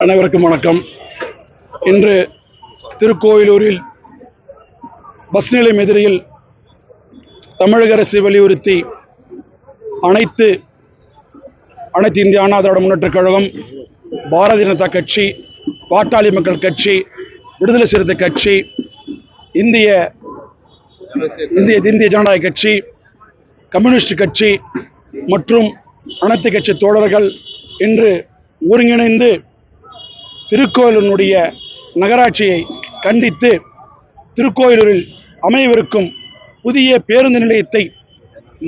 அனைவருக்கும் வணக்கம். இன்று திருக்கோயிலூரில் பஸ் நிலையம் எதிரில் தமிழக அரசு வலியுறுத்தி அனைத்து இந்திய அண்ணா திராவிட முன்னேற்றக் கழகம், பாரதிய ஜனதா கட்சி, பாட்டாளி மக்கள் கட்சி, விடுதலை சிறுத்தை கட்சி, இந்திய ஜனநாயக கட்சி, கம்யூனிஸ்ட் கட்சி மற்றும் அனைத்து கட்சி தோழர்கள் இன்று ஒருங்கிணைந்து திருக்கோயிலூரினுடைய நகராட்சியை கண்டித்து திருக்கோயிலூரில் அமையவிருக்கும் புதிய பேருந்து நிலையத்தை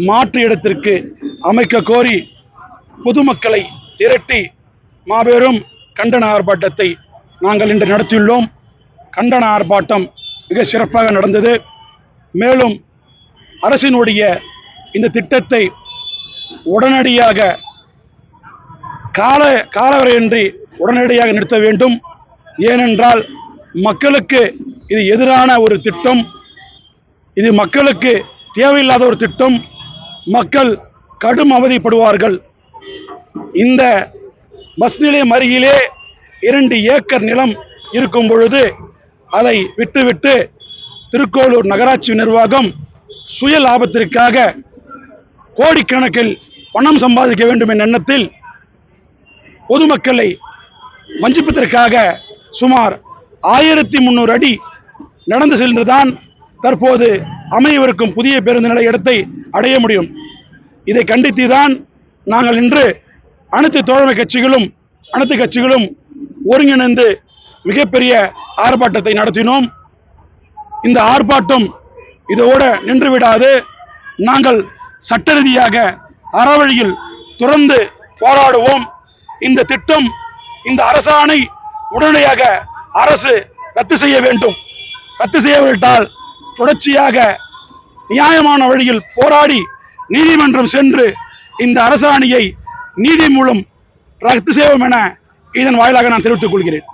மாற்று இடத்திற்கு அமைக்க கோரி பொதுமக்களை திரட்டி மாபெரும் கண்டன ஆர்ப்பாட்டத்தை நாங்கள் இன்று நடத்தியுள்ளோம். கண்டன ஆர்ப்பாட்டம் மிக சிறப்பாக நடந்தது. மேலும் அரசினுடைய இந்த திட்டத்தை உடனடியாக காலவரையின்றி உடனடியாக நிறுத்த வேண்டும். ஏனென்றால் மக்களுக்கு இது எதிரான ஒரு திட்டம், இது மக்களுக்கு தேவையில்லாத ஒரு திட்டம். மக்கள் கடும் அவதிப்படுவார்கள். இந்த பஸ் நிலையம் அருகிலே 2 ஏக்கர் நிலம் இருக்கும் பொழுது அதை விட்டுவிட்டு திருக்கோயிலூர் நகராட்சி நிர்வாகம் சுய லாபத்திற்காக கோடிக்கணக்கில் பணம் சம்பாதிக்க வேண்டும் என்ற எண்ணத்தில் பொதுமக்களை வஞ்சிப்பதற்காக சுமார் 1300 அடி நடந்து சென்றுதான் தற்போது அமையவிருக்கும் புதிய பேருந்து நிலைய இடத்தை அடைய முடியும். இதை கண்டித்துதான் நாங்கள் இன்று அனைத்து தோழமை கட்சிகளும் ஒருங்கிணைந்து மிகப்பெரிய ஆர்ப்பாட்டத்தை நடத்தினோம். இந்த ஆர்ப்பாட்டம் இதோடு நின்றுவிடாது. நாங்கள் சட்ட ரீதியாக அறவழியில் தொடர்ந்து போராடுவோம். இந்த திட்டம், இந்த அரசாணை உடனடியாக அரசு ரத்து செய்ய வேண்டும். ரத்து செய்யவிட்டால் தொடர்ச்சியாக நியாயமான வழியில் போராடி நீதிமன்றம் சென்று இந்த அரசாணையை நீதி மூலம் ரத்து செய்வோம் என இதன் வாயிலாக நான் தெரிவித்துக் கொள்கிறேன்.